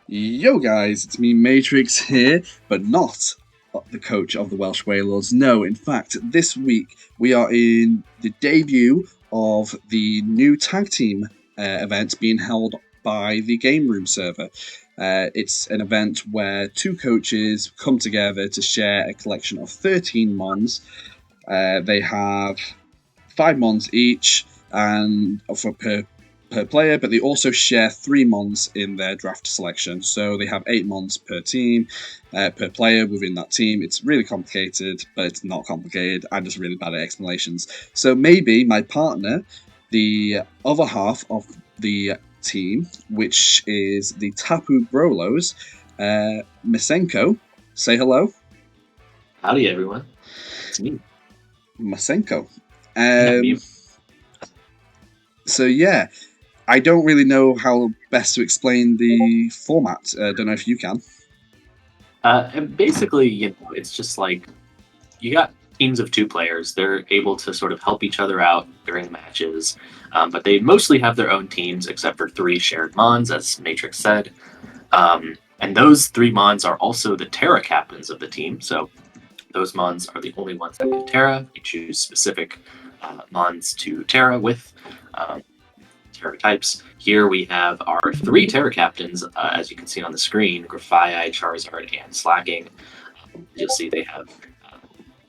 Yo guys, it's me Matrix here, but not the coach of the Welsh Warlords. No, in fact, this week we are in the debut of the new tag team event being held by the Game Room server. It's an event where two coaches come together to share a collection of 13 mons. They have 5 mons each, and per player, but they also share 3 mons in their draft selection. So they have 8 mons per team, per player within that team. It's really complicated, but it's not complicated. I'm just really bad at explanations. So maybe my partner, the other half of the team, which is the Tapu Brolos, Masenko, say hello. Howdy, everyone. It's me. Masenko. Me. So yeah, I don't really know how best to explain the format. Don't know if you can. And basically, it's just like you got teams of 2 players. They're able to sort of help each other out during matches, but they mostly have their own teams, except for 3 shared mons, as Matrix said. And those 3 mons are also the Terra captains of the team. So those mons are the only ones that can Terra. You choose specific mons to Terra with. Terra types. Here we have our 3 Terra captains, as you can see on the screen: Grafaiai, Charizard, and Slaking. You'll see they have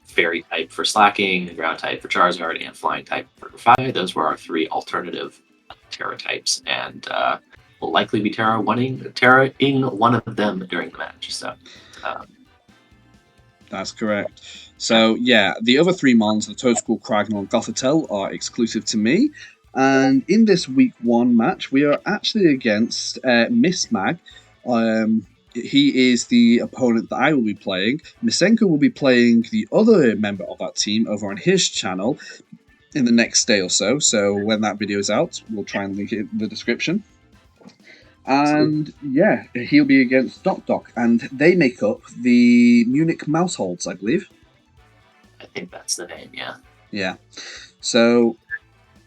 Fairy type for Slaking, Ground type for Charizard, and Flying type for Grafaiai. Those were our 3 alternative Terra types, and will likely be Terra-ing one of them during the match. So. That's correct. So yeah, the other 3 mons, the Toadschool, Cragnol, and Gothitelle, are exclusive to me. And in this week 1 match, we are actually against Miss Mag. He is the opponent that I will be playing. Misenko will be playing the other member of that team over on his channel in the next day or so. So when that video is out, we'll try and link it in the description. And yeah, he'll be against Doc, and they make up the Munich Mausholds, I believe. I think that's the name, yeah. Yeah. So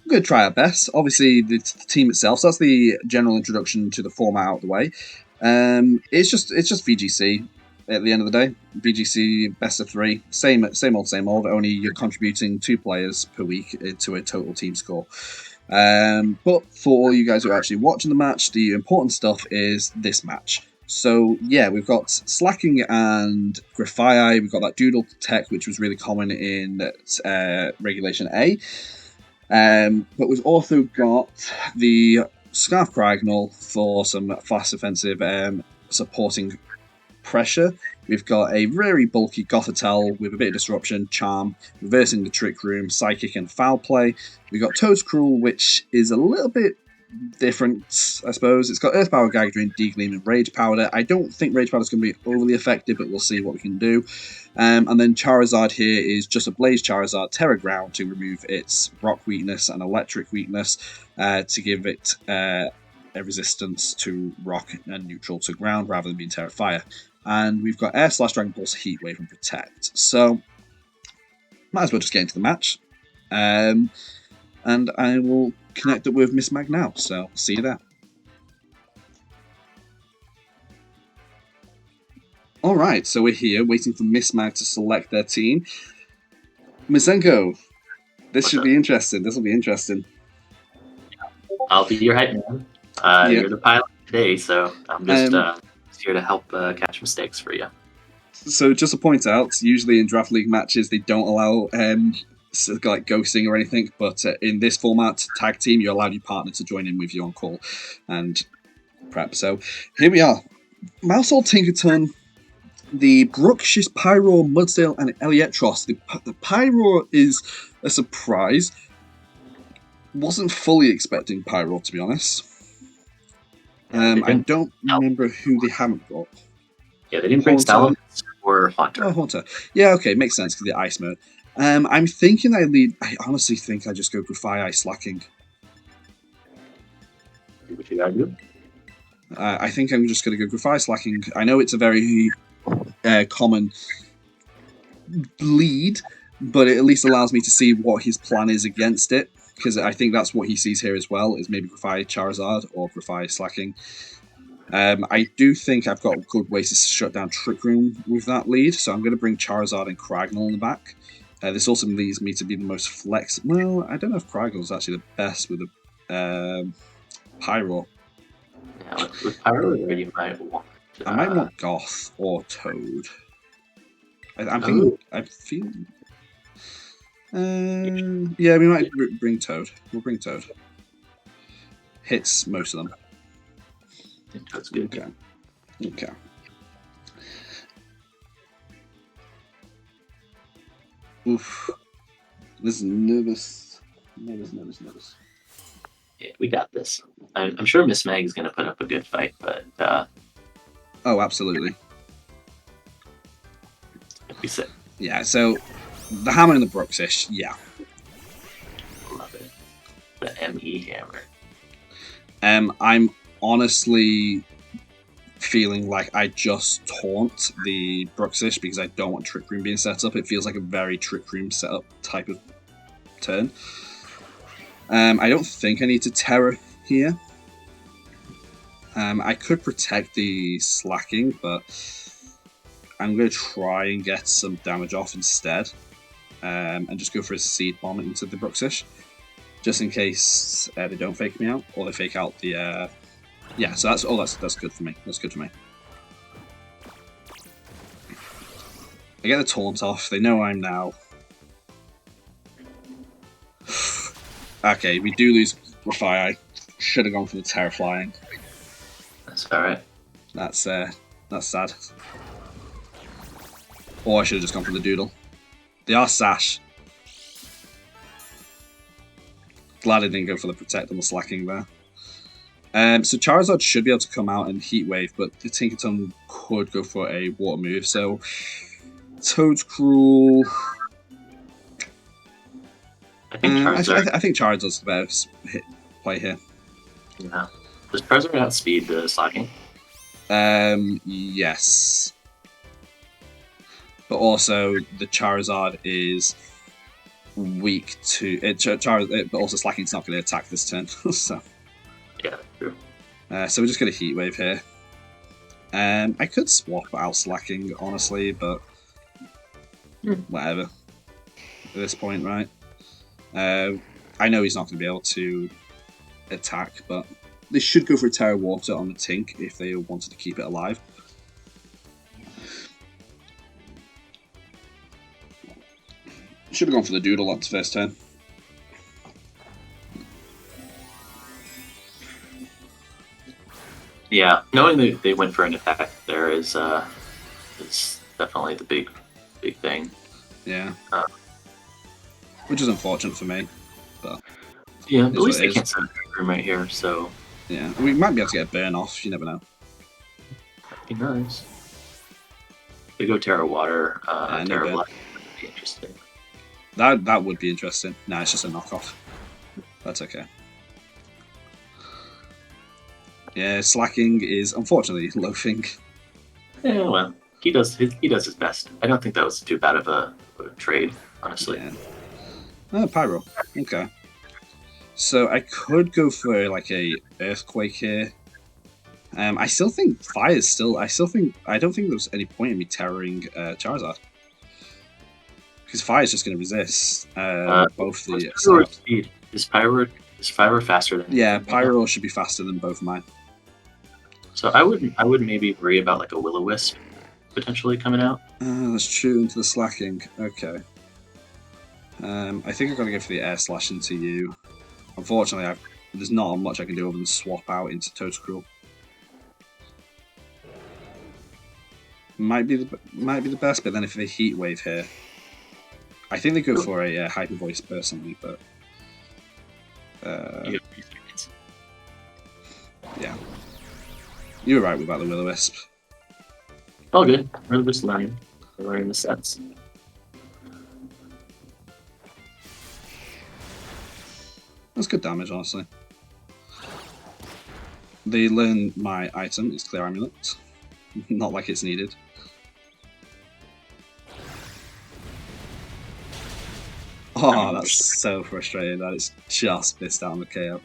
we're going to try our best. Obviously, the team itself. So that's the general introduction to the format out of the way. It's just VGC at the end of the day. VGC best of 3, same old. Only you're contributing 2 players per week to a total team score. But for all you guys who are actually watching the match, the important stuff is this match. So yeah, we've got Slaking and Grafaiai. We've got that Doodle tech, which was really common in Regulation A. But we've also got the Scarf Cragnol for some fast offensive supporting pressure. We've got a very bulky Gothitelle with a bit of disruption, charm, reversing the trick room, psychic, and foul play. We've got Toadscruel, which is a little bit different, I suppose. It's got Earth Power, Gagdrain, Degleam, and Rage Powder. I don't think Rage Powder is going to be overly effective, but we'll see what we can do. And then Charizard here is just a Blaze Charizard, Terra Ground to remove its Rock weakness and Electric weakness to give it a resistance to Rock and neutral to Ground rather than being Terra Fire. And we've got Air Slash, Dragon Pulse, Heat Wave, and Protect. So, might as well just get into the match. And I will connect it with Miss Mag now. So, see you there. Alright, so we're here waiting for Miss Mag to select their team. Misenko, this should be interesting. This will be interesting. I'll be your hype man. You're the pilot today, so I'm just here to help catch mistakes for you. So just to point out, usually in Draft League matches they don't allow like ghosting or anything, but in this format, tag team, you're allowed your partner to join in with you on call and prep. So here we are. Maushold, Tinkerton, the Brookshire, Pyro, Mudsdale, and Elietros. The Pyro is a surprise. Wasn't fully expecting Pyro, to be honest. I don't remember who they haven't got. Yeah, they didn't bring Salamence or Haunter. Oh, Haunter. Yeah, okay, makes sense because the Ice mode. I'm thinking I honestly think I just go Grafaiai Slaking. What you gotta do? I think I'm just going to go Grafaiai Slaking. I know it's a very common lead, but it at least allows me to see what his plan is against it. Because I think that's what he sees here as well, is maybe Grafaiai Charizard or Grafaiai Slaking. I do think I've got good ways to shut down Trick Room with that lead, so I'm going to bring Charizard and Cragnole in the back. This also leads me to be the most flexible. Well, I don't know if Cragnole is actually the best with a Pyro. Yeah, with Pyro, you might want. I might want Goth or Toad. I'm thinking. I feel. Yeah, we might bring Toad. We'll bring Toad. Hits most of them. I think Toad's good. Okay. Okay. Oof. This is nervous. Nervous. Yeah, we got this. I'm sure Miss Meg is going to put up a good fight, but oh, absolutely. We said. Yeah. So the hammer and the Bruxish. Yeah. Love it. The ME hammer. I'm honestly feeling like I just taunt the Bruxish because I don't want Trick Room being set up. It feels like a very Trick Room setup type of turn. I don't think I need to Terror here. I could protect the Slaking, but I'm going to try and get some damage off instead. And just go for a Seed Bomb into the Bruxish. Just in case they don't fake me out, or they fake out the... yeah, so that's good for me. That's good for me. I get the Taunt off. They know I'm now... okay, we do lose Grafaiai. Should have gone for the Terrifying. That's alright. That's sad. Or I should have just gone for the Doodle. They are Sash. Glad I didn't go for the Protect on the Slaking there. So Charizard should be able to come out and Heat Wave, but the Tinkaton could go for a Water move. So Toad's Cruel. I think Charizard's the best play here. Yeah. Does Charizard outspeed the Slaking? Yes. But also the Charizard is weak to it. But also Slaking's not going to attack this turn. So yeah, true. So we're just going to Heat Wave here. I could swap out Slaking, honestly, but whatever. At this point, right? I know he's not going to be able to attack, but they should go for a Terra Water on the Tink if they wanted to keep it alive. Should have gone for the Doodle on the first turn. Yeah, knowing they went for an attack there is definitely the big thing. Yeah. Which is unfortunate for me, but yeah, at least they can't set a room right here, so yeah, we might be able to get a burn off. You never know. That'd be nice. They go Terra Water, Terra Black. Would be interesting. That would be interesting. Nah, it's just a knockoff. That's okay. Yeah, Slaking is unfortunately loafing. Yeah, well, he does his best. I don't think that was too bad of a trade, honestly. Yeah. Oh, Pyro. Okay. So I could go for like a Earthquake here. I still think Fire is still. I don't think there's any point in me terroring Charizard. Because Fire is just going to resist both the. Speed. Is Pyro faster than? Yeah, Pyro should be faster than both of mine. So I would maybe worry about like a Will-O-Wisp potentially coming out. That's true into the Slaking. Okay. I think I've got to go for the Air Slash into you. Unfortunately, there's not much I can do other than swap out into Toadstool. Might be the best, but then if they Heat Wave here, I think they go for a Hyper Voice personally, but yeah, you were right about the Will-O-Wisp. All good. We're just learning. We're learning the sets. That's good damage, honestly. They learn my item is Clear Amulet. Not like it's needed. Oh, that's so frustrating that it's just missed out on the KO.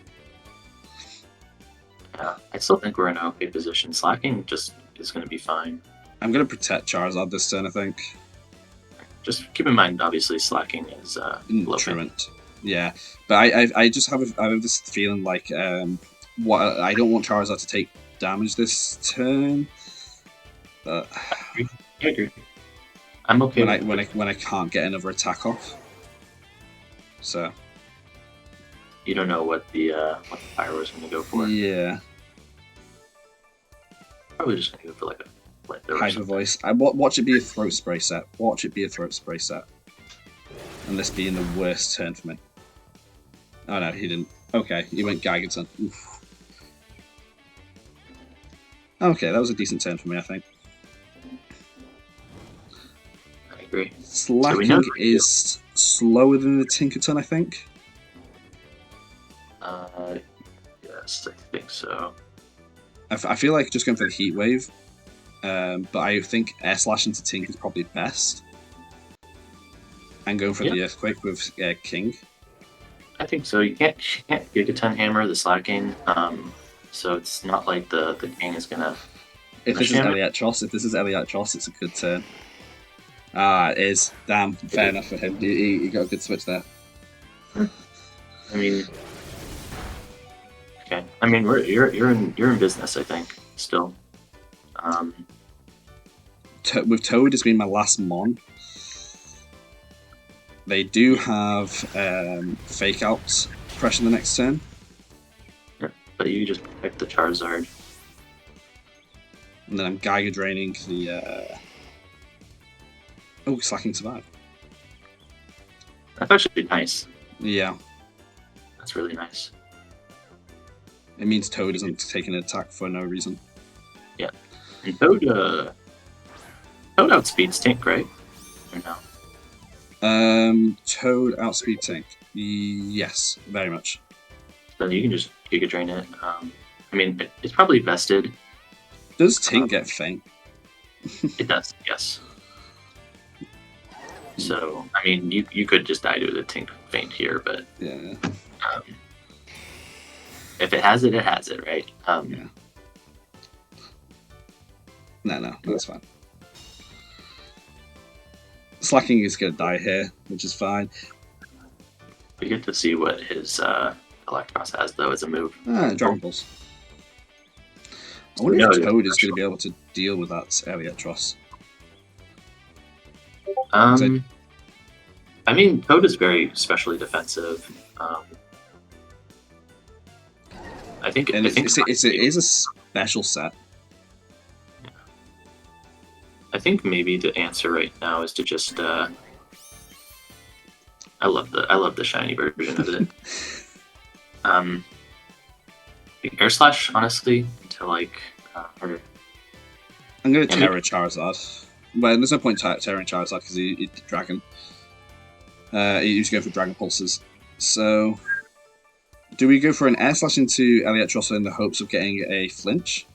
Yeah, I still think we're in an okay position. Slacking just is going to be fine. I'm going to protect Charizard this turn, I think. Just keep in mind, obviously, Slacking is Truant. Yeah, but I just have this feeling like I don't want Charizard to take damage this turn. But I agree. I'm okay when I can't get another attack off. So you don't know what the Pyro is going to go for. Yeah. Probably just going to go for like a Hyper Voice. Watch it be a throat spray set. Watch it be a throat spray set. And this being the worst turn for me. Oh no, he didn't. Okay, he went Gigaton. Oof. Okay, that was a decent turn for me, I think. I agree. Slacking is slower than the Tinkerton, I think. Yes, I think so. I feel like just going for the Heat Wave. But I think Air Slash into Tink is probably best. And going for the Earthquake with King. I think so. You can't Gigaton Hammer the Slacking. So it's not like the King is gonna. If this is Eliatros, it's a good turn. Ah, it is. Damn, fair enough for him. He got a good switch there. I mean, okay. I mean, you're in business. I think still. With Toad, it's been my last Mon. They do have Fake Outs pressure the next turn. Yeah, but you just pick the Charizard. And then I'm Giga Draining the... Oh, Slacking Survive. That's actually nice. Yeah. That's really nice. It means Toad isn't taking an attack for no reason. Yeah. And Toad outspeeds Tink, right? Or no? Toad outspeed Tink. Yes, very much. So you can just Giga Drain it. I mean, it's probably vested. Does Tink get Feint? It does, yes. So, I mean, you could just die to the Tink Feint here, but yeah. If it has it, it has it, right? Yeah. No, that's fine. Slacking is going to die here, which is fine. We get to see what his Electros has, though, as a move. Dragon Balls. I wonder if Toad is going to be able to deal with that Eliatros. I mean, Toad is very specially defensive. I think it is a special set. Yeah. I think maybe the answer right now is to just. I love the shiny version of it. Air Slash, honestly, to like. I'm going to Terra Charizard. Well, there's no point Terra Charizard because he did Dragon. He was going for Dragon Pulses. So, do we go for an Air Slash into Eliatros in the hopes of getting a flinch?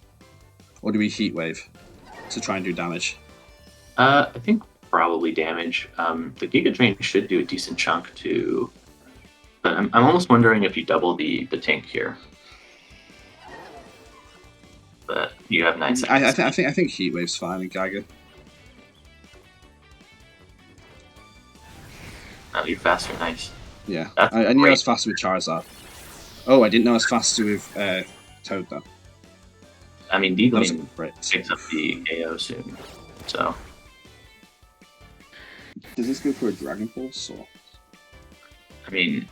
Or do we Heat Wave to try and do damage? I think probably damage. The Giga Drain should do a decent chunk too. But I'm almost wondering if you double the tank here. But you have 9 seconds. I think Heat Wave's fine in Giga. Oh, you're faster, nice. Yeah, I knew I was faster with Charizard. Oh, I didn't know I was faster with Toad though. I mean, Deagling picks up the KO soon, so. Does this go for a Dragon Pulse or? I mean,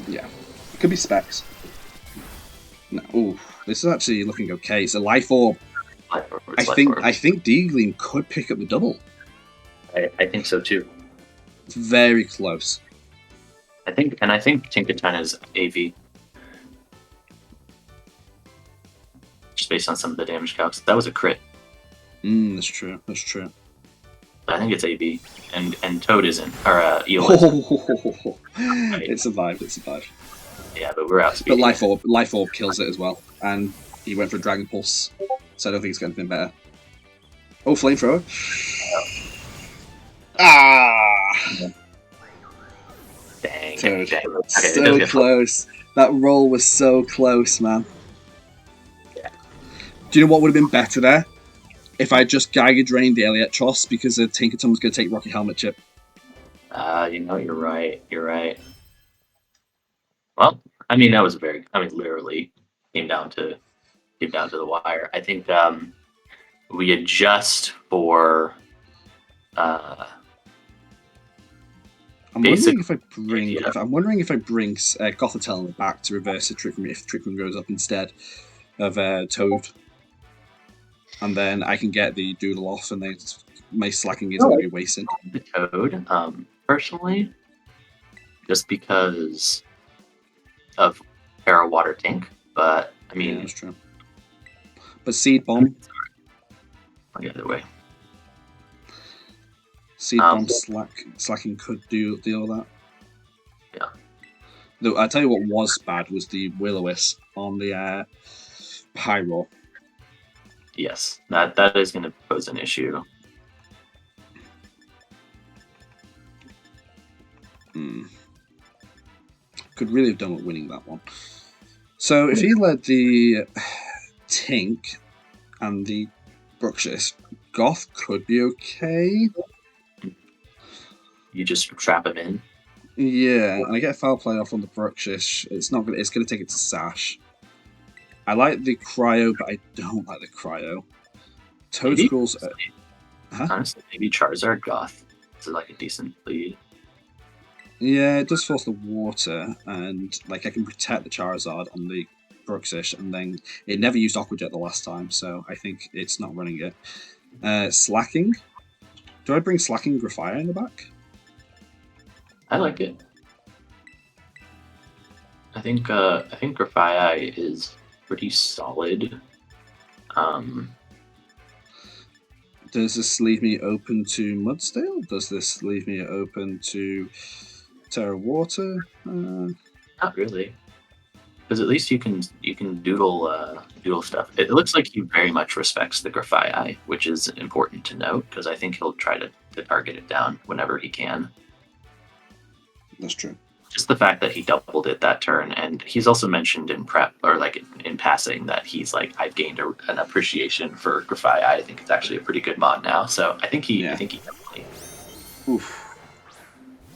yeah, it could be Specs. No, ooh, this is actually looking okay. It's a Life Orb. I think Deagling could pick up the double. I think so too. It's very close. I think Tinkaton is AV. Just based on some of the damage calcs. That was a crit. That's true. That's true. I think it's AV. And Toad isn't. Or Eel isn't. It survived. Yeah, but we're outspeeding. But Life Orb kills it as well. And he went for Dragon Pulse. So I don't think he's got anything better. Oh, Flamethrower. Ah! Dang. Toad. Okay, so close. That roll was so close, man. Do you know what would have been better there? If I just Geiger drained the Elietros because Tinkerton was going to take Rocky Helmet Chip. You know, you're right. You're right. Well, I mean, that was literally came down to the wire. I think we adjust for I'm wondering if I bring Gothitelle back to reverse the Trick Room if Trick Room goes up instead of Toad, and then I can get the Doodle off, and then my slacking is going to be wasted. The Toad, personally, just because of Terra Water Tank, but I mean, yeah, that's true. But Seed Bomb, the other way. Seed Bomb slacking could deal with that. Yeah. Though I tell you what was bad was the Will-O-Wisp on the Pyro. Yes, that is going to pose an issue. Could really have done with winning that one. So if he led the Tink and the Bruxish, Goth could be okay. You just trap him in. Yeah, and I get a foul play off on the Bruxish. It's not gonna. It's gonna take it to Sash. I like the Cryo, but I don't like the Cryo. Toadstool's. Honestly, maybe Charizard Goth is like a decent lead. Yeah, it does force the water, and like I can protect the Charizard on the Bruxish, and then it never used Aqua Jet the last time, so I think it's not running it. Slacking. Do I bring Slacking Grafaiai in the back? I like it. I think Grafaiai is pretty solid. Does this leave me open to Mudsdale? Does this leave me open to Terra Water? Not really, because at least you can doodle stuff. It looks like he very much respects the Grafaiai, which is important to note because I think he'll try to target it down whenever he can. That's true. Just the fact that he doubled it that turn, and he's also mentioned in prep or like in passing that he's like, I've gained an appreciation for Grafaiai. I think it's actually a pretty good mod now. So I think he definitely. Oof.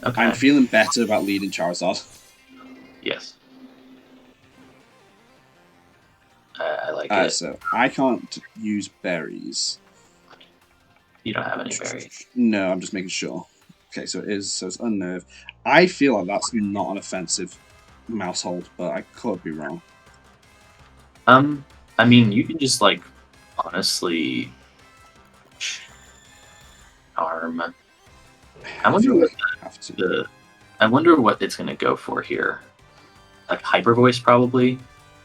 Okay. I'm feeling better about leading Charizard. Yes. I like it. So I can't use berries. You don't have any berries. No, I'm just making sure. Okay, so it's Unnerve. I feel like that's not an offensive Maushold, but I could be wrong. I mean, you can just like honestly charm. I wonder what it's gonna go for here. Like Hyper Voice, probably,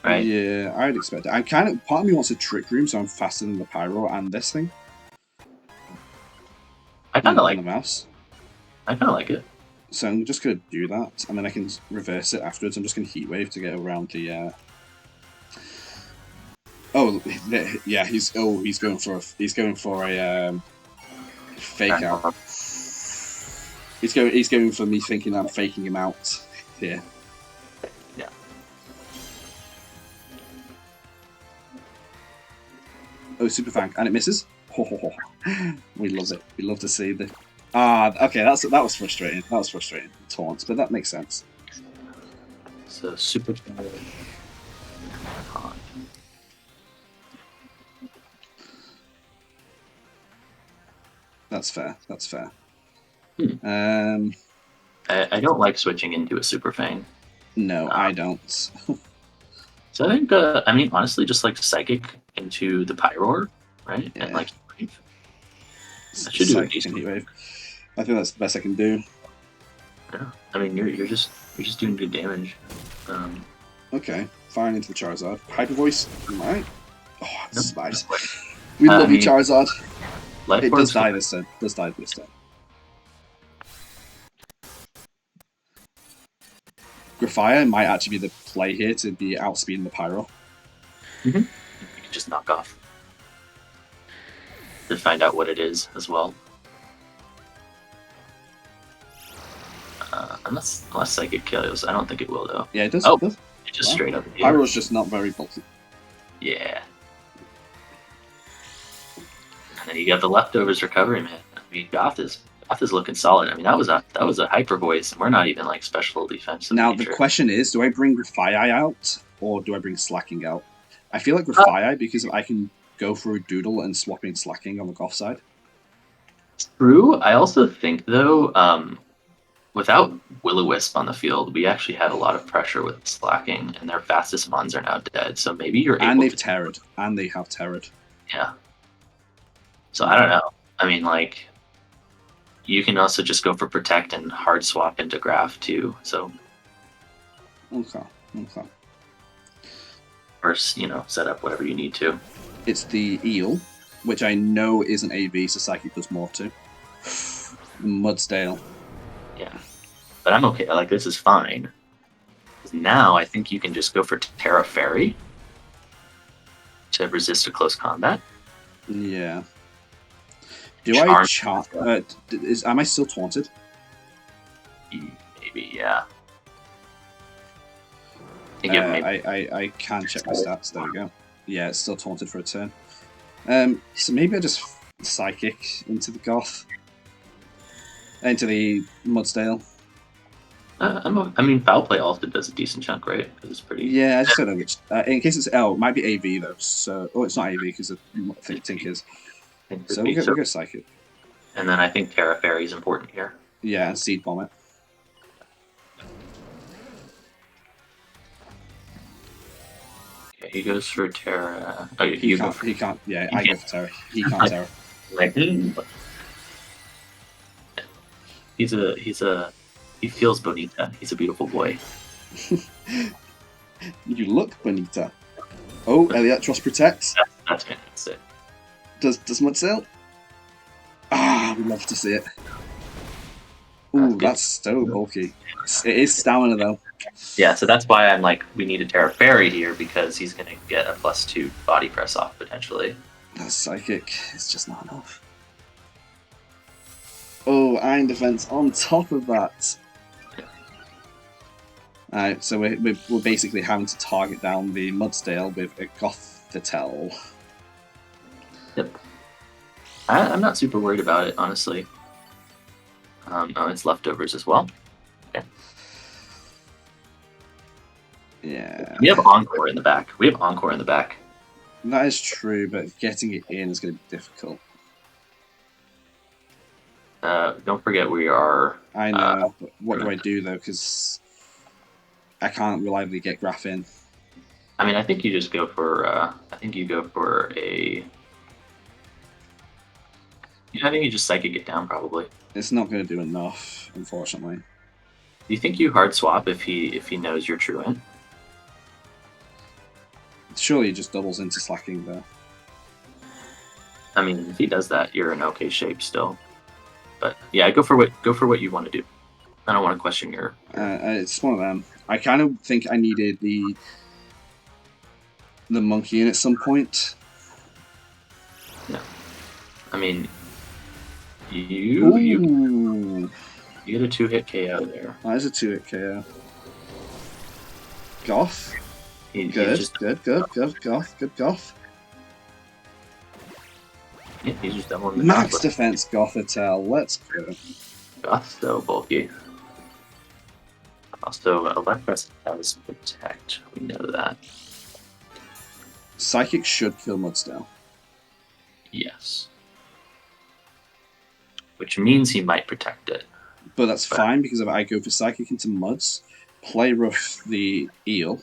right? Yeah, I'd expect it. Part of me wants a Trick Room, so I'm faster than the Pyro and this thing. I kind of like the mouse. I kind of like it. So I'm just going to do that, and then I can reverse it afterwards. I'm just going to Heat Wave to get around the... Oh, yeah, he's going for a fake out. He's going for me thinking I'm faking him out here. Yeah. Oh, Super Fang, and it misses. We love it. We love to see the... okay, that was frustrating. That was frustrating. Taunt, but that makes sense. So Super That's fair. That's fair. I don't like switching into a Super Fang. No, I don't. So I think, I mean, honestly, just like Psychic into the Pyroar, right? Yeah. And like, that should do a decent Heat Wave. I think that's the best I can do. Yeah, I mean, you're just doing good damage. Okay, firing into the Charizard. Hyper Voice, right? Oh, that's nice. No. We love you, Charizard. It does die this turn. Does die this turn. Grafaiai might actually be the play here to be outspeeding the Pyro. You can just knock off. To find out what it is as well. Unless Psychic kills, I don't think it will though. Yeah, it does. Oh, it does. It just straight up. Pyro's just not very bulky. Yeah. And then you got the leftovers recovery, man. I mean, Goth is looking solid. I mean, that was a hyper voice, and we're not even like special defensive. Now nature. the question is, do I bring Grafaiai out or do I bring Slaking out? I feel like Grafaiai because I can go through Doodle and swapping Slaking on the Goth side. True. I also think though, without Will-O-Wisp on the field, we actually had a lot of pressure with Slaking, and their fastest mons are now dead. So maybe you're able and they've to terrored, and they have terrored. Yeah. So I don't know. I mean, like, you can also just go for protect and hard swap into Graf too. So Okay. or set up whatever you need to. It's the eel, which I know isn't AV, so Psychic does more to. Mudsdale. Yeah, but I'm okay. Like, this is fine. Now I think you can just go for Terra Fairy to resist a close combat. Yeah. Do I chart? Am I still taunted? Maybe, yeah. I can check my stats. There we go. Yeah, it's still taunted for a turn. So maybe I just Psychic into the Goth. Into the Mudsdale. I mean, Foul Play also does a decent chunk, right? Because it's pretty. Yeah, I just don't know which. In case it's it might be AV though. So, it's not AV because I think Tink is. So we'll go Psychic. And then I think Terra Fairy is important here. Yeah, and Seed Bomb it. Okay, he goes for Terra. Oh, he can't. Yeah, I go for Terra. He can't Terra. Like, he feels bonita. He's a beautiful boy. You look bonita. Oh, Eliatros protects. That's fantastic. Does Mudsdale? Ah, I'd love to see it. Ooh, that's so bulky. It is stamina though. Yeah, so that's why I'm like, we need a Terra Fairy here because he's gonna get a +2 body press off potentially. That's Psychic. It's just not enough. Oh, Iron Defense on top of that. Alright, so we're basically having to target down the Mudsdale with a Gothitelle. Yep. I'm not super worried about it, honestly. Oh, it's leftovers as well. Okay. Yeah. We have Encore in the back. That is true, but getting it in is going to be difficult. Don't forget we are... I know, but what do I do though? Because I can't reliably get Graf in. I mean, I think you just go for... I think you just Psychic it down, probably. It's not going to do enough, unfortunately. Do you think you hard swap if he knows you're Truant? Surely he just doubles into Slaking there. I mean, if he does that, you're in okay shape still. But yeah, go for what you want to do. I don't want to question your. It's one of them. I kind of think I needed the monkey in at some point. Yeah, I mean, you get a 2-hit KO there. That is a 2-hit KO. Goth. Good. Goth. Yeah, he's just doubling the Max defense Gothitelle. Let's go. Goth's so bulky. Also, Electrus has protect. We know that. Psychic should kill Mudsdale. Yes. Which means he might protect it. But that's fine because if I go for Psychic into Muds, play rough the eel,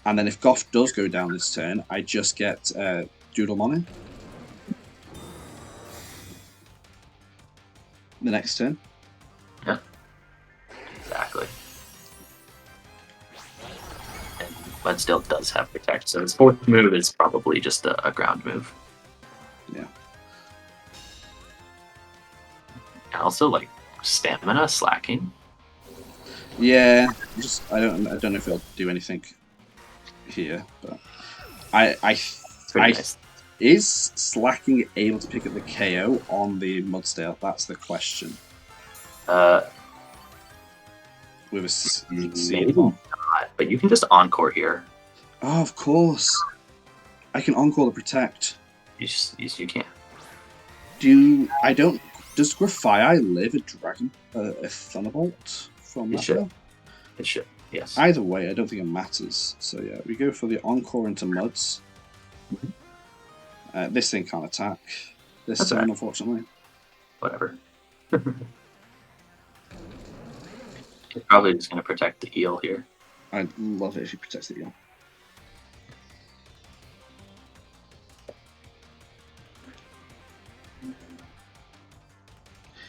and then if Goth does go down this turn, I just get Doodlemon in. The next turn. Yeah. Exactly. And Mudsdale does have protect, so his fourth move is probably just a ground move. Yeah. And also, like, stamina Slaking. Yeah, I don't know if it'll do anything here, but Nice. Is Slaking able to pick up the KO on the Mudsdale? That's the question. With a Maybe not, but you can just Encore here. Oh, of course. I can Encore the Protect. You can. Does Grafaiai live a dragon? A Thunderbolt from It that should. though? It should. Yes. Either way, I don't think it matters. So yeah, we go for the Encore into Muds. This thing can't attack this That's turn, right. unfortunately. Whatever. He's probably just going to protect the eel here. I'd love it if he protects the eel.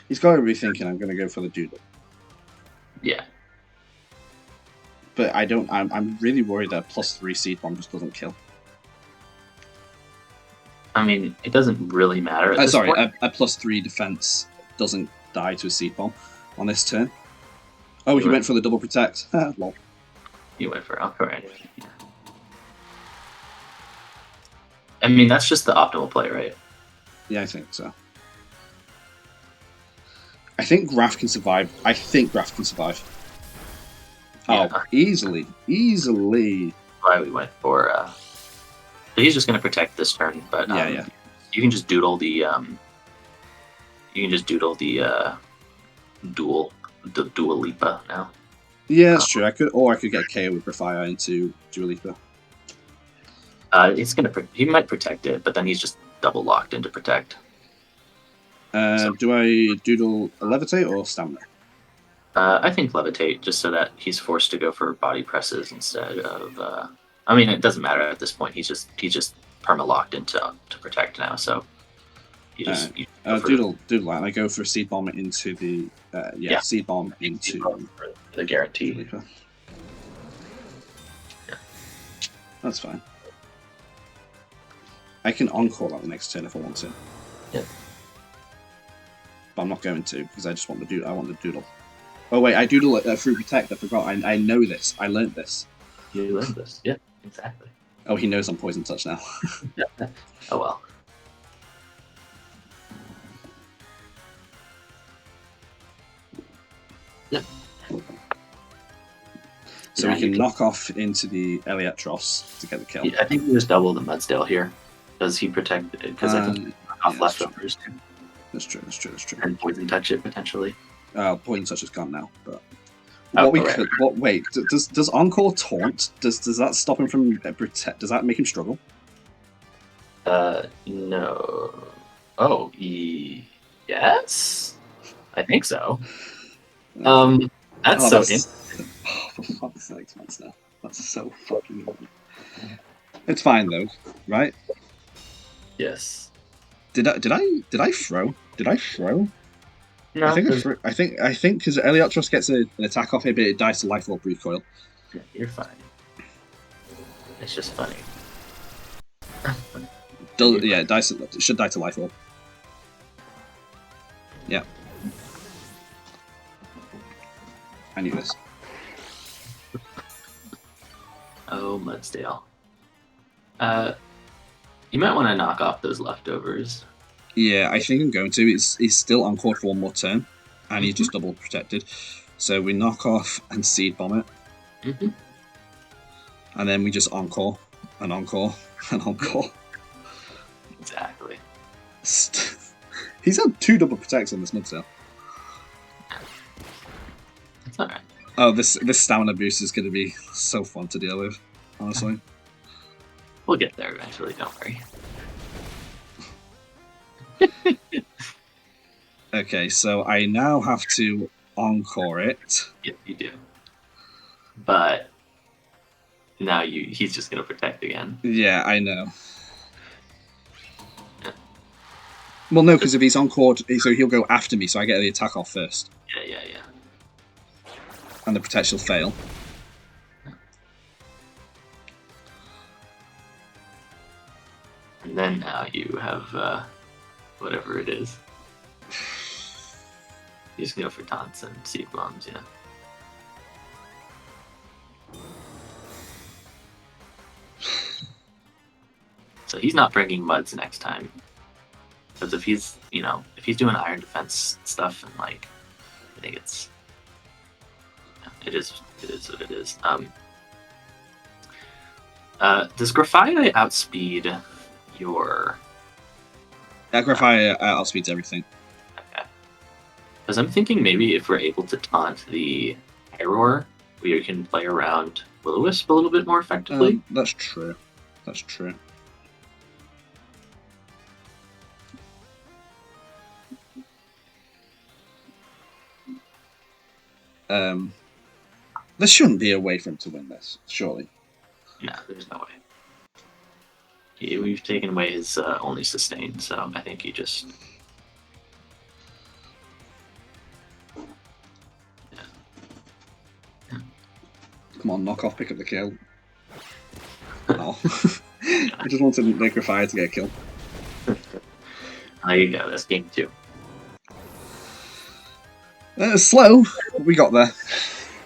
He's got to be thinking I'm going to go for the doodle. Yeah. But I'm really worried that +3 seed bomb just doesn't kill. I mean, it doesn't really matter. At this Sorry, point. a +3 defense doesn't die to a seed bomb on this turn. Oh, he went for the double protect. Lol. You went for Encore anyway. Yeah. I mean, that's just the optimal play, right? Yeah, I think so. I think Graf can survive. Yeah. Oh, easily. Why we went for. So he's just going to protect this turn, but yeah. You can just doodle the. Dual Lipa now. Yeah, that's true. I could get KO with Grafaiai into Dua Lipa. He might protect it, but then he's just double locked into protect. Do I doodle a levitate or stamina? I think levitate, just so that he's forced to go for body presses instead of. I mean, it doesn't matter at this point. He's just perma locked into to protect now. So you doodle that. I go for a seed bomb into the seed bomb into the guarantee. Yeah, that's fine. I can encore that the next turn if I want to. Yeah. But I'm not going to because I just want I want the doodle. Oh wait, I doodle it through protect. I forgot. I know this. I learned this. You learned this. Yeah, exactly. Oh, he knows I'm poison touch now. Oh well. Yeah. So we can knock off into the Eliatros to get the kill. Yeah, I think we just double the Mudsdale here. Does he protect it? Because I think off leftovers. That's true. And poison touch it potentially. Poison touch is gone now, but wait, does Encore taunt? Does that stop him from protect? Does that make him struggle? No. Oh, yes. I think so. That's so interesting. Oh, for fuck's sake, that's so fucking annoying. It's fine though, right? Yes. Did I throw? Did I throw? No. I think because Eliatros gets an attack off here, but it dies to life orb recoil. Yeah, you're fine. It's just funny. It should die to life orb. Yeah. I knew this. Oh, Mudsdale. You might want to knock off those leftovers. Yeah, I think I'm going to. He's still encore for one more turn, and he's just double protected. So we knock off and seed bomb it. Mm-hmm. And then we just encore, and encore, and encore. Exactly. He's had 2 double protects on this Mudsdale. It's alright. Oh, this stamina boost is going to be so fun to deal with, honestly. We'll get there eventually, don't worry. Okay, so I now have to encore it. Yeah, you do. But now he's just going to protect again. Yeah, I know. Yeah. Well, no, because if he's encored, so he'll go after me, so I get the attack off first. Yeah. And the protection will fail. And then now you have whatever it is. You just go for taunts and seed bombs, yeah. So he's not bringing Muds next time. Because if he's doing iron defense stuff and I think it is what it is. Does Grafaiai outspeed your Grafaiai outspeeds everything. Okay. Because I'm thinking maybe if we're able to taunt the Pyroar, we can play around Will-O-Wisp a little bit more effectively. That's true. That's true. There shouldn't be a way for him to win this, surely. No, there's no way. We've taken away his only sustain, so I think he just... Come on, knock off, pick up the kill. Oh. I just wanted Grafaiai to get a kill. There you go, that's game 2. Slow, we got there.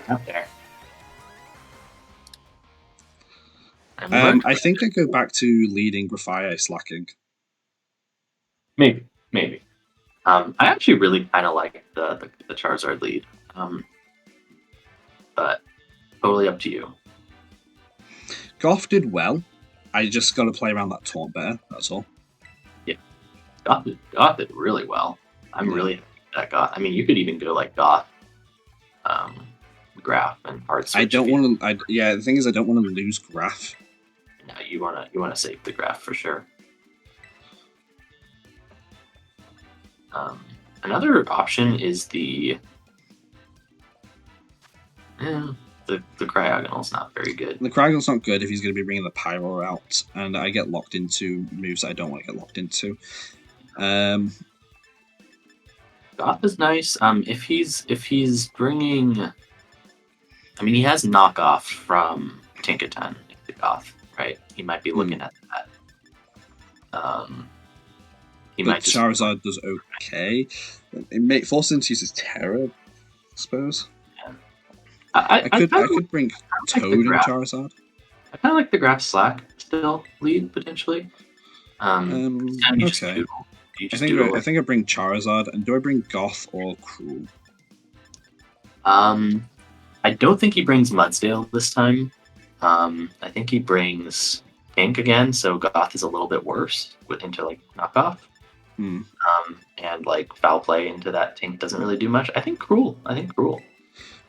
Up there. I think I go back to leading Grafaiai Slaking. Maybe. I actually really kind of like the Charizard lead. But totally up to you. Goth did well. I just got to play around that taunt better, that's all. Yeah. Goth did really well. I'm really happy with that Goth. I mean, you could even go like Goth, Graph, and Hard Switch. I don't want to... Yeah, the thing is, I don't want to lose Graph. No, you wanna save the Graph for sure. Another option is the Cryogonal's not very good. The Cryogonal's not good if he's going to be bringing the Pyro out, and I get locked into moves that I don't want to get locked into. Goth is nice. If he's bringing, I mean, he has knockoff from Tinkaton into Goth, right? He might be looking at that. He might just... Charizard does okay. It may force him to use his Terror, I suppose. Yeah. I could bring Toad and Charizard. I kind of like the Graph Slack still lead potentially. Okay. I think I bring Charizard, and do I bring Goth or Cruel? I don't think he brings Mudsdale this time. I think he brings Pink again, so Goth is a little bit worse into like knockoff. And like foul play into that Tink doesn't really do much. I think Cruel.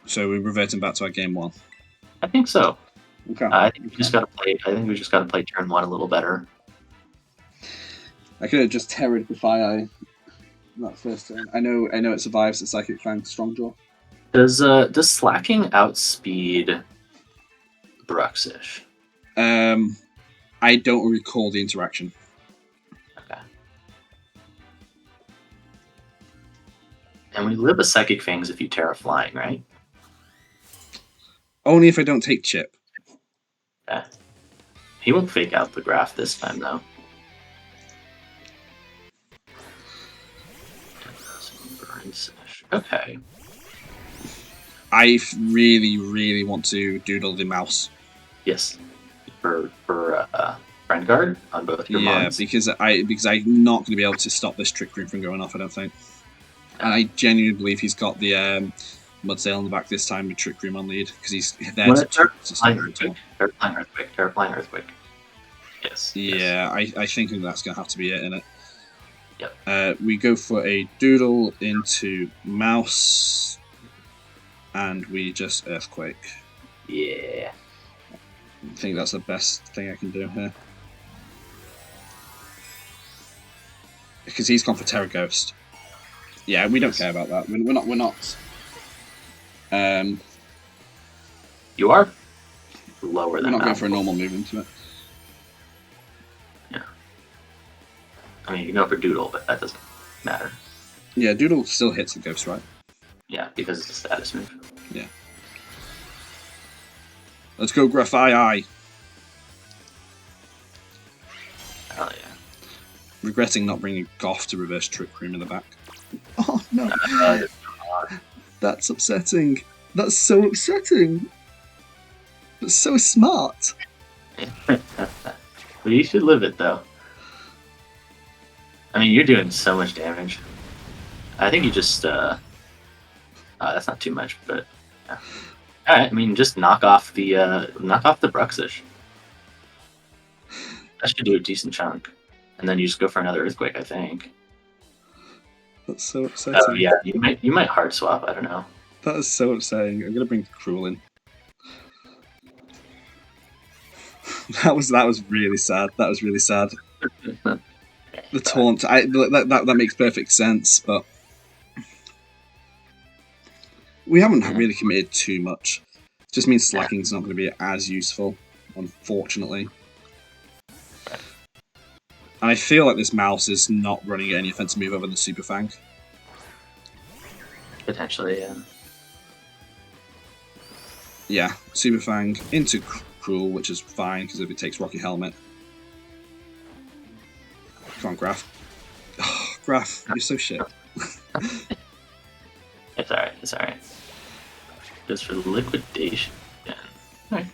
So we're reverting back to our game 1. I think so. Okay. I think we just gotta play turn 1 a little better. I could have just terrored Grafaiai that first turn. I know it survives the Psychic Fang Strongjaw. Does Slaking outspeed Bruxish? I don't recall the interaction. Okay. And we live a Psychic Fangs if you Terra Flying, right? Only if I don't take Chip. Okay. He won't fake out the Graph this time, though. Okay. I really want to doodle the mouse. Yes. For Friend Guard on both your mons. because I'm not going to be able to stop this Trick Room from going off, I don't think. And I genuinely believe he's got the Mudsdale in the back this time with Trick Room on lead, because he's there to Terraflying Earthquake. Yes. Yeah, yes. I think that's going to have to be it, innit? Yep. We go for a doodle into mouse, and we just Earthquake. Yeah. I think that's the best thing I can do here. Because he's gone for Terra Ghost. Yeah, we don't care about that. We're not. You are lower than we're not that. going for a normal move into it. Yeah. I mean, you can go for Doodle, but that doesn't matter. Yeah, Doodle still hits the Ghost, right? Yeah, because it's a status move. Yeah. Let's go, Grafaiai. Hell yeah. Regretting not bringing Goth to reverse Trick Room in the back. Oh, no. That's upsetting. That's so upsetting. That's so smart. Well, you should live it, though. I mean, you're doing so much damage. I think you just... that's not too much, but... Yeah. Alright, I mean, just knock off the Bruxish. That should do a decent chunk. and then you just go for another Earthquake, I think. That's so upsetting. Oh yeah, you might hard swap. I don't know. That is so upsetting. I'm gonna bring Cruel in. that was really sad. That was really sad. The taunt, that makes perfect sense, but we haven't really committed too much. It just means Slacking's not going to be as useful, unfortunately. And I feel like this mouse is not running any offensive move other than Super Fang. Potentially, yeah. Yeah, Super Fang into Cruel, which is fine because if it takes Rocky Helmet. Come on, Graf. Oh, Graf, you're so shit. It's alright, it's alright. Just for liquidation. Yeah. Alright.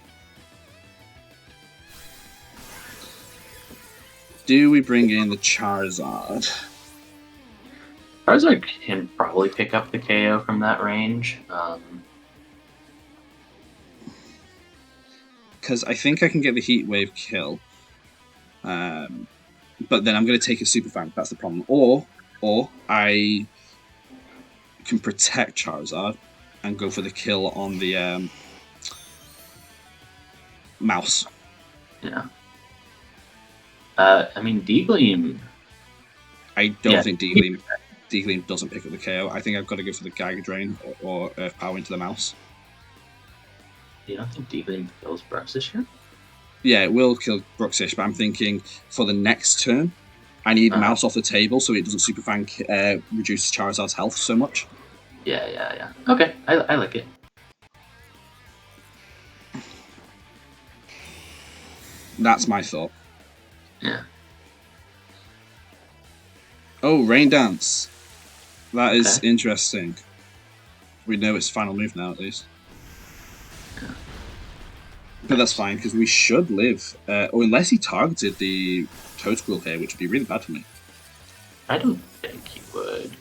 Do we bring in the Charizard? Charizard can probably pick up the KO from that range. Because I think I can get the Heat Wave kill. But then I'm going to take a Super Fang. That's the problem. Or I can protect Charizard and go for the kill on the mouse. Yeah. I mean, D-Gleam. I don't think D-Gleam doesn't pick up the KO. I think I've got to go for the Geiger Drain or Earth Power into the mouse. You don't think D-Gleam kills Bruxish here? Yeah, it will kill Bruxish, but I'm thinking for the next turn, I need Mouse off the table so it doesn't Super Fang reduce Charizard's health so much. Yeah. Okay, I like it. That's my thought. Yeah. Oh, Rain Dance. That is interesting. We know its final move now, at least. Yeah. But that's fine, because we should live. Or unless he targeted the Toadsquirrel here, which would be really bad for me. I don't think he would.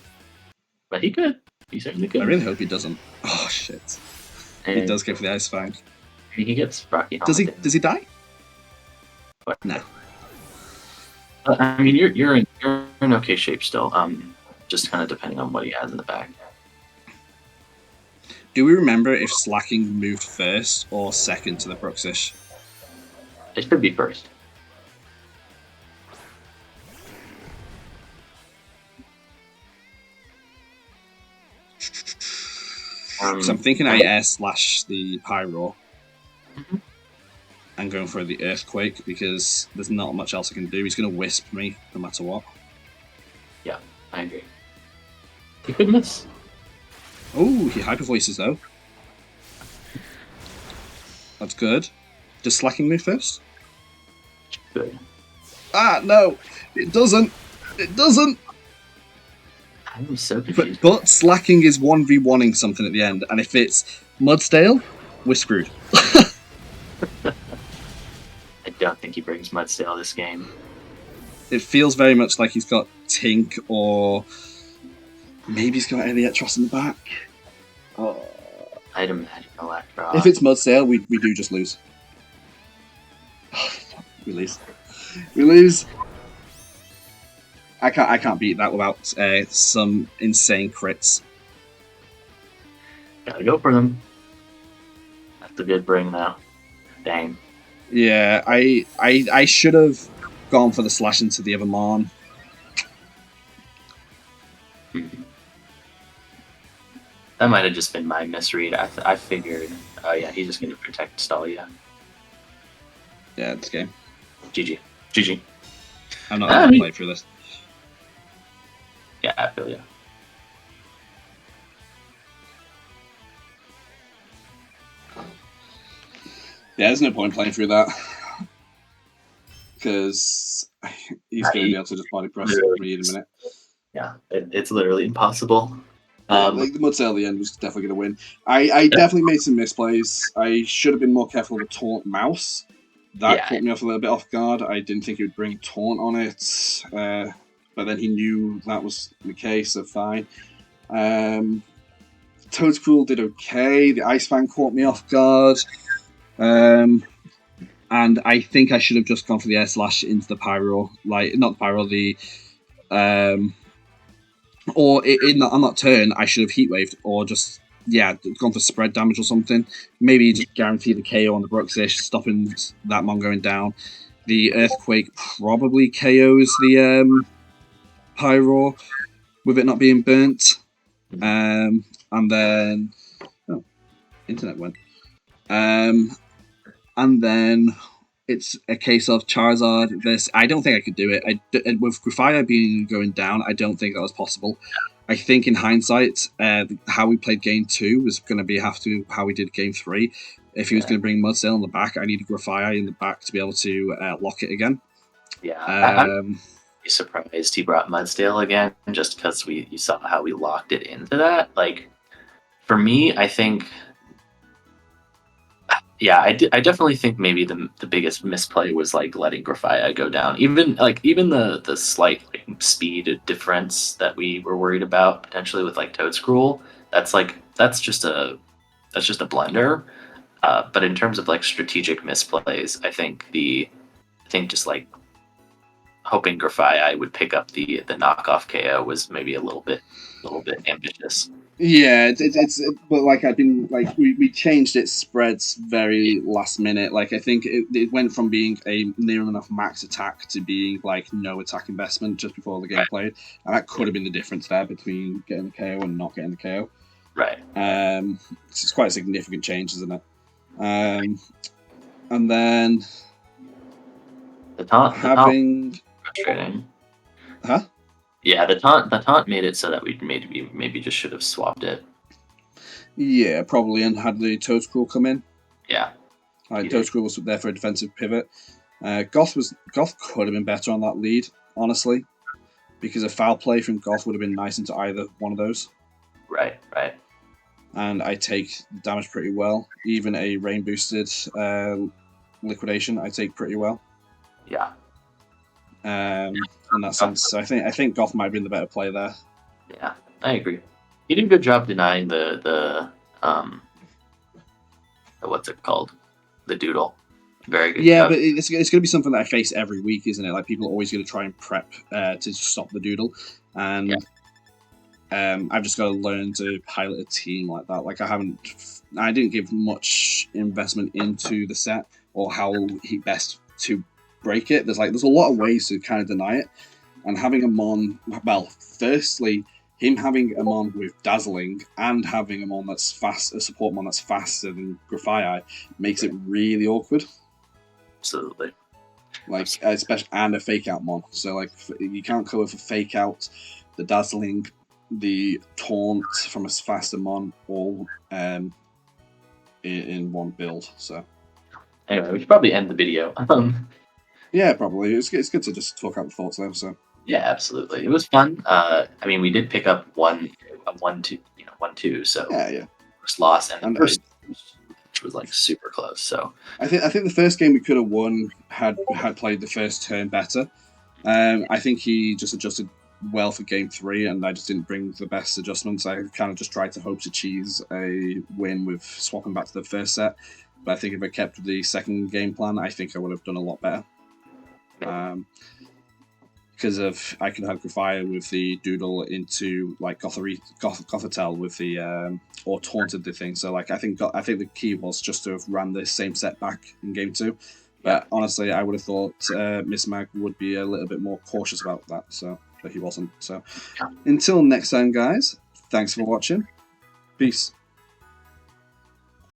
But he could. He certainly could. I really hope he doesn't. Oh, shit. And he does go for the Ice Fang. He gets Rocky Helmet. Does he die? What? No. I mean, you're in okay shape still. Just kind of depending on what he has in the back. Do we remember if Slacking moved first or second to the Bruxish? It should be first. So I'm thinking I air slash the Pyro. Mm-hmm. And going for the Earthquake because there's not much else I can do. He's going to Wisp me no matter what. Yeah, I agree. He could miss. Oh, he Hyper Voices though. That's good. Does Slacking move first? Good. Ah, no! It doesn't! It doesn't! I'm so confused. But Slacking is 1v1ing something at the end, and if it's Mudsdale, we're screwed. I don't think he brings Mudsdale this game. It feels very much like he's got Tink, or maybe he's got Elietros in the back. Oh. I'd imagine Electro. If it's Mudsdale, we do just lose. We lose. We lose. I can't beat that without some insane crits. Gotta go for them. That's a good bring now. Dang. Yeah, I should have gone for the slash into the other Mon. That might have just been my misread. I figured, oh yeah, he's just going to protect Stalia. Yeah, it's game. GG. I'm not going to play through this. Yeah, I feel you. Yeah, there's no point playing through that. Because he's going to be able to just body press me in a minute. Yeah, it's literally impossible. Like the Mudsdale at the end was definitely going to win. I definitely made some misplays. I should have been more careful with the Taunt mouse. That caught me off a little bit off guard. I didn't think he would bring Taunt on it. But then he knew that was the case, so fine. Toadsquirrel did okay. The Ice Fang caught me off guard. And I think I should have just gone for the air slash into the pyro, like not the pyro, the or on that turn I should have heat waved or just gone for spread damage or something. Maybe just guarantee the KO on the Bruxish, stopping that mon going down. The earthquake probably KOs the pyro with it not being burnt. And then internet went. And then it's a case of Charizard. I don't think I could do it. With Grafaiai going down, I don't think that was possible. I think in hindsight, how we played game 2 was going to be how we did game 3. If he was going to bring Mudsdale in the back, I needed Grafaiai in the back to be able to lock it again. Yeah, I'm surprised he brought Mudsdale again, just because you saw how we locked it into that. Like, for me, I think, yeah, I definitely think maybe the biggest misplay was like letting Grafaiai go down. Even the slight speed difference that we were worried about potentially with like Toedscruel, that's just a blunder. But in terms of like strategic misplays, I think just like hoping Grafaiai would pick up the knockoff KO was maybe a little bit ambitious. Yeah, but like I've been like we changed its spreads very last minute. Like I think it went from being a near enough max attack to being like no attack investment just before the game played, and that could have been the difference there between getting the KO and not getting the KO. Right. It's quite a significant change, isn't it? And then the taunt frustrating. Huh? Yeah, the taunt made it so that we maybe just should have swapped it. Yeah, probably, and had the Toedscruel come in. Yeah. Toedscruel was there for a defensive pivot. Goth could have been better on that lead, honestly, because a foul play from Goth would have been nice into either one of those. Right. And I take damage pretty well. Even a rain boosted liquidation, I take pretty well. Yeah. In that sense, so I think Goth might have been the better play there. Yeah, I agree. He did a good job denying the what's it called, the doodle. Very good. Yeah, job. But it's going to be something that I face every week, isn't it? Like people are always going to try and prep to stop the doodle, and I've just got to learn to pilot a team like that. Like I didn't give much investment into the set or how he best to break it. There's a lot of ways to kind of deny it, and having a mon, well, firstly, him having a mon with dazzling and having a mon that's fast, a support mon that's faster than Grafaiai, makes it really awkward. Absolutely. Like especially and a fake out mon, so like you can't go with a fake out, the dazzling, the taunt from a faster mon, all in one build. So anyway, we should probably end the video. Yeah, probably. It's good to just talk out the thoughts though. So yeah, absolutely, it was fun. I mean, we did pick up 1-2, so yeah. First loss and the first, which was like super close. So I think the first game we could have won had played the first turn better. I think he just adjusted well for game 3, and I just didn't bring the best adjustments. I kind of just tried to hope to cheese a win with swapping back to the first set. But I think if I kept the second game plan, I think I would have done a lot better. Because I could have Grafaiai with the doodle into like Gothitelle with the or taunted the thing. So like I think the key was just to have ran the same set back in game 2. But honestly, I would have thought Miss Mag would be a little bit more cautious about that. So but he wasn't. So until next time, guys. Thanks for watching. Peace.